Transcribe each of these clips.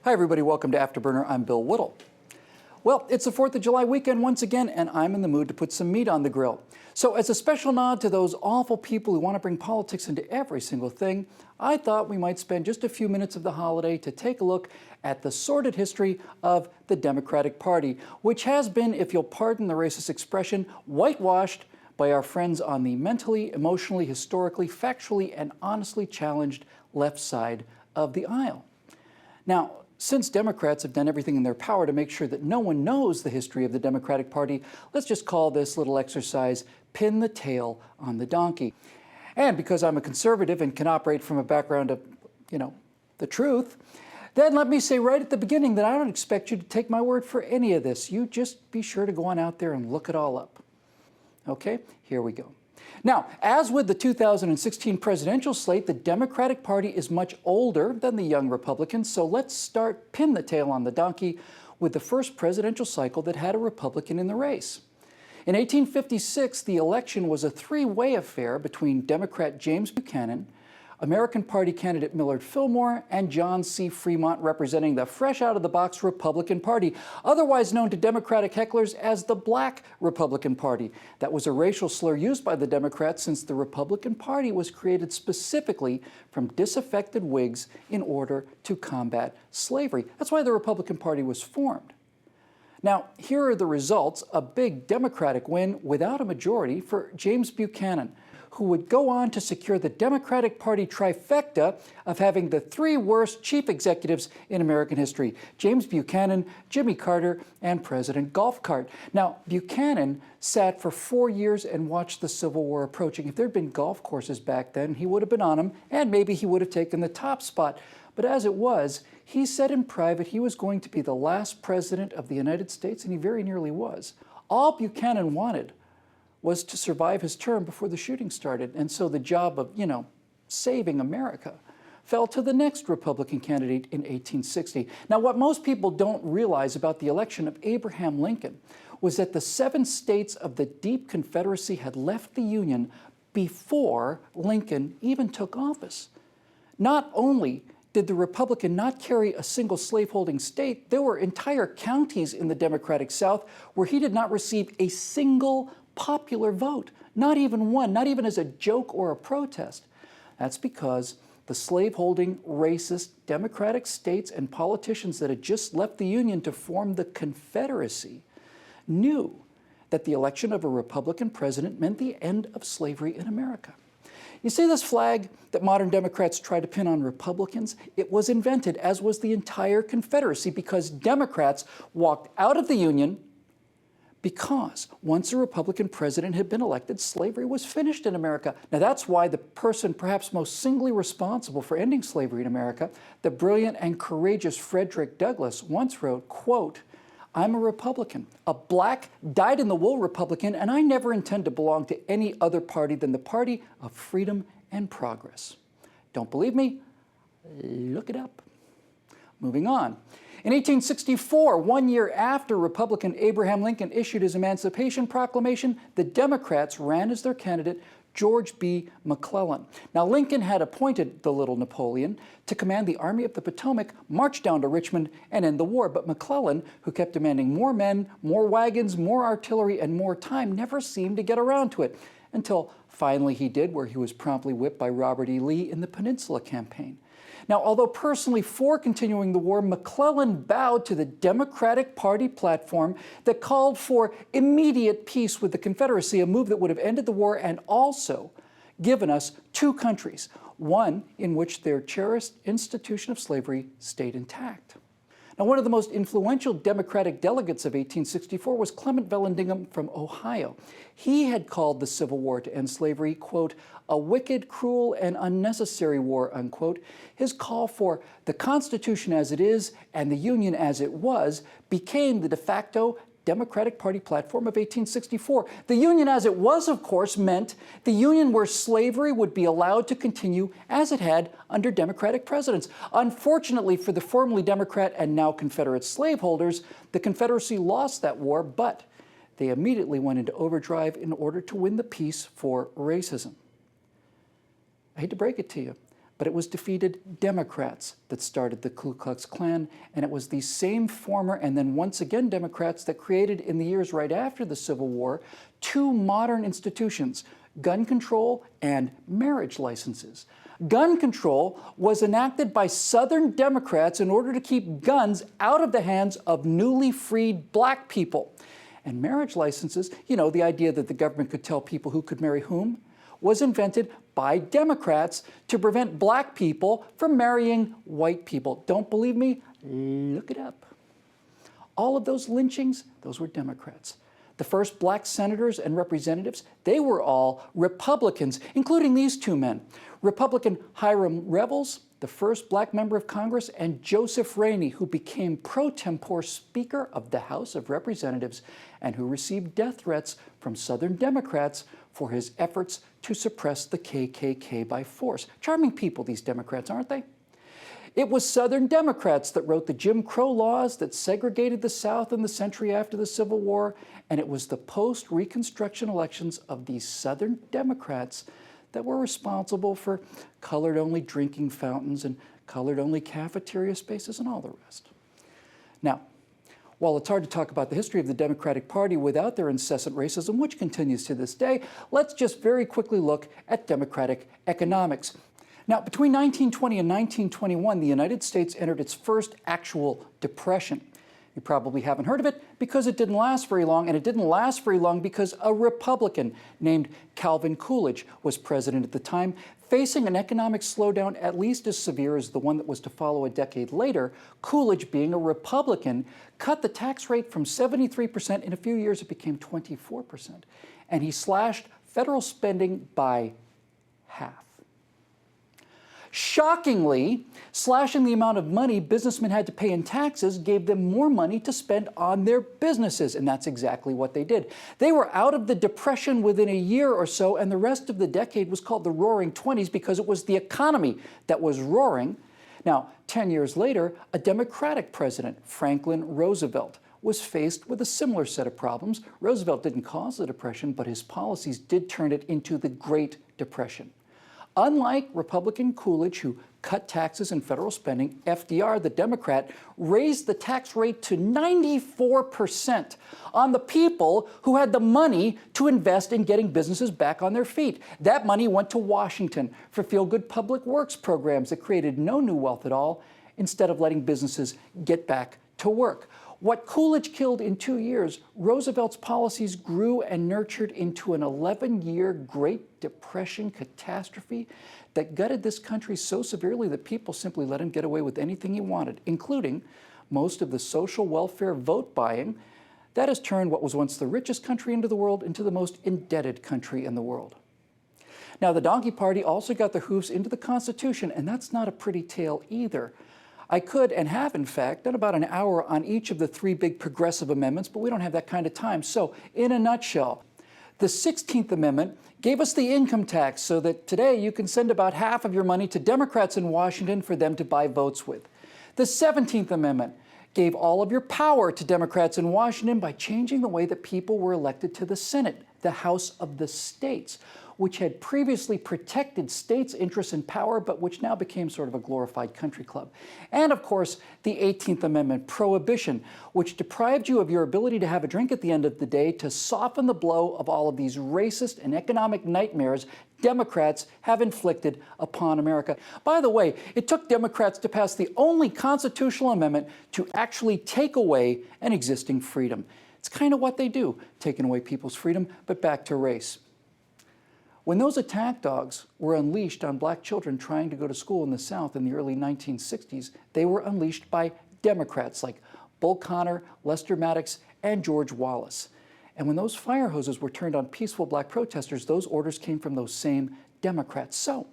Hi everybody, welcome to Afterburner. I'm Bill Whittle. Well, it's the 4th of July weekend once again, and I'm in the mood to put some meat on the grill. So as a special nod to those awful people who want to bring politics into every single thing, I thought we might spend just a few minutes of the holiday to take a look at the sordid history of the Democratic Party, which has been, if you'll pardon the racist expression, whitewashed by our friends on the mentally, emotionally, historically, factually, and honestly challenged left side of the aisle. Now, since Democrats have done everything in their power to make sure that no one knows the history of the Democratic Party, let's just call this little exercise Pin the Tail on the Donkey. And because I'm a conservative and can operate from a background of, the truth, then let me say right at the beginning that I don't expect you to take my word for any of this. You just be sure to go on out there and look it all up. Okay, here we go. Now, as with the 2016 presidential slate, the Democratic Party is much older than the young Republicans, so let's start pin the tail on the donkey with the first presidential cycle that had a Republican in the race. In 1856, the election was a three-way affair between Democrat James Buchanan, American Party candidate Millard Fillmore, and John C. Fremont, representing the fresh-out-of-the-box Republican Party, otherwise known to Democratic hecklers as the Black Republican Party. That was a racial slur used by the Democrats since the Republican Party was created specifically from disaffected Whigs in order to combat slavery. That's why the Republican Party was formed. Now, here are the results: a big Democratic win without a majority for James Buchanan, who would go on to secure the Democratic Party trifecta of having the three worst chief executives in American history: James Buchanan, Jimmy Carter, and President Golf Cart. Now, Buchanan sat for 4 years and watched the Civil War approaching. If there had been golf courses back then, he would have been on them, and maybe he would have taken the top spot. But as it was, he said in private he was going to be the last president of the United States, and he very nearly was. All Buchanan wanted was to survive his term before the shooting started. And so the job of, saving America fell to the next Republican candidate in 1860. Now, what most people don't realize about the election of Abraham Lincoln was that the 7 states of the deep Confederacy had left the Union before Lincoln even took office. Not only did the Republican not carry a single slaveholding state, there were entire counties in the Democratic South where he did not receive a single popular vote, not even one, not even as a joke or a protest. That's because the slaveholding, racist, Democratic states and politicians that had just left the Union to form the Confederacy knew that the election of a Republican president meant the end of slavery in America. You see this flag that modern Democrats try to pin on Republicans? It was invented, as was the entire Confederacy, because Democrats walked out of the Union because once a Republican president had been elected, slavery was finished in America. Now, that's why the person perhaps most singly responsible for ending slavery in America, the brilliant and courageous Frederick Douglass, once wrote, quote, "I'm a Republican, a black, dyed-in-the-wool Republican, and I never intend to belong to any other party than the party of freedom and progress." Don't believe me? Look it up. Moving on. In 1864, 1 year after Republican Abraham Lincoln issued his Emancipation Proclamation, the Democrats ran as their candidate George B. McClellan. Now, Lincoln had appointed the little Napoleon to command the Army of the Potomac, march down to Richmond, and end the war. But McClellan, who kept demanding more men, more wagons, more artillery, and more time, never seemed to get around to it, until finally he did, where he was promptly whipped by Robert E. Lee in the Peninsula Campaign. Now, although personally for continuing the war, McClellan bowed to the Democratic Party platform that called for immediate peace with the Confederacy, a move that would have ended the war and also given us 2 countries, one in which their cherished institution of slavery stayed intact. Now, one of the most influential Democratic delegates of 1864 was Clement Vallandigham from Ohio. He had called the Civil War to end slavery, quote, "a wicked, cruel, and unnecessary war," unquote. His call for the Constitution as it is and the Union as it was became the de facto Democratic Party platform of 1864. The Union as it was, of course, meant the Union where slavery would be allowed to continue as it had under Democratic presidents. Unfortunately for the formerly Democrat and now Confederate slaveholders, the Confederacy lost that war, but they immediately went into overdrive in order to win the peace for racism. I hate to break it to you, But it was defeated Democrats that started the Ku Klux Klan, and it was these same former and then once again Democrats that created, in the years right after the Civil War, two modern institutions: gun control and marriage licenses. Gun control was enacted by Southern Democrats in order to keep guns out of the hands of newly freed black people. And marriage licenses, you know, the idea that the government could tell people who could marry whom, was invented by Democrats to prevent black people from marrying white people. Don't believe me? Look it up. All of those lynchings, those were Democrats. The first black senators and representatives, they were all Republicans, including these two men: Republican Hiram Revels, the first black member of Congress, and Joseph Rainey, who became pro tempore Speaker of the House of Representatives and who received death threats from Southern Democrats for his efforts to suppress the KKK by force. Charming people, these Democrats, aren't they? It was Southern Democrats that wrote the Jim Crow laws that segregated the South in the century after the Civil War, and it was the post-Reconstruction elections of these Southern Democrats that were responsible for colored-only drinking fountains and colored-only cafeteria spaces and all the rest. Now, while it's hard to talk about the history of the Democratic Party without their incessant racism, which continues to this day, let's just very quickly look at Democratic economics. Now, between 1920 and 1921, the United States entered its first actual depression. You probably haven't heard of it because it didn't last very long, and it didn't last very long because a Republican named Calvin Coolidge was president at the time, facing an economic slowdown at least as severe as the one that was to follow a decade later. Coolidge, being a Republican, cut the tax rate from 73%. In a few years, it became 24%. And he slashed federal spending by half. Shockingly, slashing the amount of money businessmen had to pay in taxes gave them more money to spend on their businesses, and that's exactly what they did. They were out of the Depression within a year or so, and the rest of the decade was called the Roaring Twenties because it was the economy that was roaring. Now, 10 years later, a Democratic president, Franklin Roosevelt, was faced with a similar set of problems. Roosevelt didn't cause the Depression, but his policies did turn it into the Great Depression. Unlike Republican Coolidge, who cut taxes and federal spending, FDR, the Democrat, raised the tax rate to 94% on the people who had the money to invest in getting businesses back on their feet. That money went to Washington for feel-good public works programs that created no new wealth at all, instead of letting businesses get back to work. What Coolidge killed in 2 years, Roosevelt's policies grew and nurtured into an 11-year Great Depression catastrophe that gutted this country so severely that people simply let him get away with anything he wanted, including most of the social welfare vote buying that has turned what was once the richest country in the world into the most indebted country in the world. Now, the Donkey Party also got their hooves into the Constitution, and that's not a pretty tale either. I could and have, in fact, done about an hour on each of the three big progressive amendments, but we don't have that kind of time. So, in a nutshell, the 16th Amendment gave us the income tax so that today you can send about half of your money to Democrats in Washington for them to buy votes with. The 17th Amendment gave all of your power to Democrats in Washington by changing the way that people were elected to the Senate, the House of the States, which had previously protected states' interests and power, but which now became sort of a glorified country club. And of course, the 18th Amendment, prohibition, which deprived you of your ability to have a drink at the end of the day to soften the blow of all of these racist and economic nightmares Democrats have inflicted upon America. By the way, it took Democrats to pass the only constitutional amendment to actually take away an existing freedom. It's kind of what they do, taking away people's freedom, but back to race. When those attack dogs were unleashed on black children trying to go to school in the South in the early 1960s, they were unleashed by Democrats like Bull Connor, Lester Maddox, and George Wallace. And when those fire hoses were turned on peaceful black protesters, those orders came from those same Democrats. So,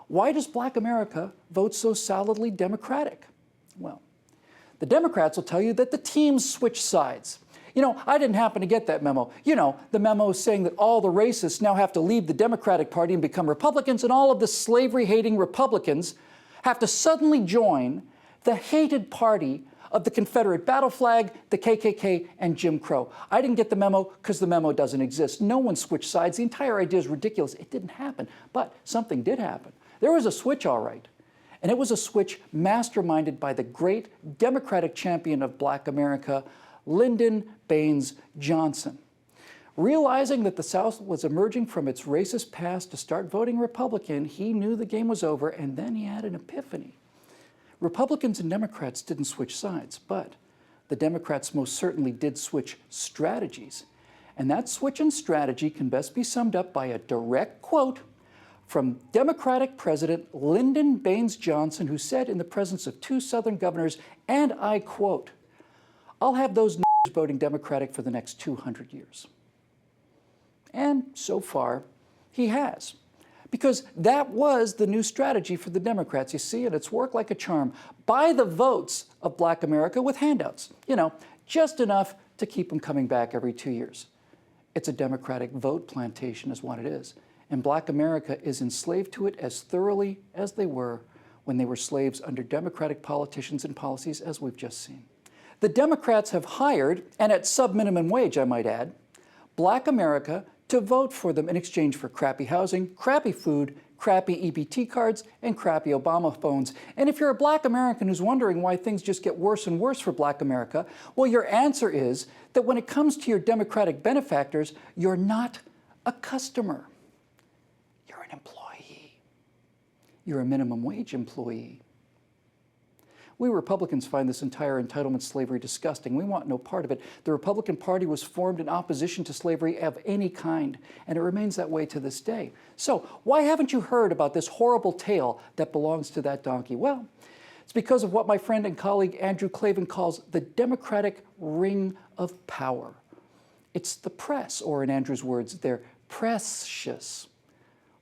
why does black America vote so solidly Democratic? Well, the Democrats will tell you that the teams switch sides. You know, I didn't happen to get that memo. You know, the memo saying that all the racists now have to leave the Democratic Party and become Republicans, and all of the slavery-hating Republicans have to suddenly join the hated party of the Confederate battle flag, the KKK, and Jim Crow. I didn't get the memo because the memo doesn't exist. No one switched sides. The entire idea is ridiculous. It didn't happen. But something did happen. There was a switch, all right. And it was a switch masterminded by the great Democratic champion of Black America, Lyndon Baines Johnson. Realizing that the South was emerging from its racist past to start voting Republican, he knew the game was over, and then he had an epiphany. Republicans and Democrats didn't switch sides, but the Democrats most certainly did switch strategies. And that switch in strategy can best be summed up by a direct quote from Democratic President Lyndon Baines Johnson, who said in the presence of two Southern governors, and I quote, "I'll have those n***s voting Democratic for the next 200 years. And so far, he has. Because that was the new strategy for the Democrats, you see, and it's worked like a charm. Buy the votes of Black America with handouts. You know, just enough to keep them coming back every 2 years. It's a Democratic vote plantation is what it is. And Black America is enslaved to it as thoroughly as they were when they were slaves under Democratic politicians and policies, as we've just seen. The Democrats have hired, and at sub-minimum wage, I might add, Black America to vote for them in exchange for crappy housing, crappy food, crappy EBT cards, and crappy Obama phones. And if you're a Black American who's wondering why things just get worse and worse for Black America, well, your answer is that when it comes to your Democratic benefactors, you're not a customer. You're an employee. You're a minimum wage employee. We Republicans find this entire entitlement slavery disgusting. We want no part of it. The Republican Party was formed in opposition to slavery of any kind, and it remains that way to this day. So why haven't you heard about this horrible tale that belongs to that donkey? Well, it's because of what my friend and colleague Andrew Klavan calls the Democratic ring of power. It's the press, or in Andrew's words, they're precious.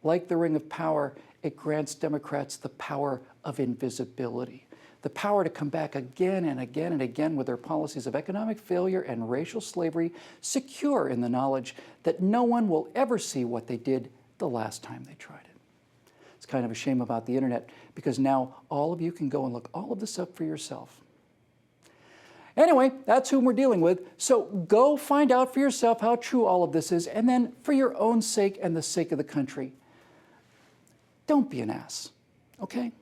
Like the ring of power, it grants Democrats the power of invisibility. The power to come back again and again and again with their policies of economic failure and racial slavery, secure in the knowledge that no one will ever see what they did the last time they tried it. It's kind of a shame about the internet, because now all of you can go and look all of this up for yourself. Anyway, that's whom we're dealing with, so go find out for yourself how true all of this is, and then for your own sake and the sake of the country, don't be an ass, okay?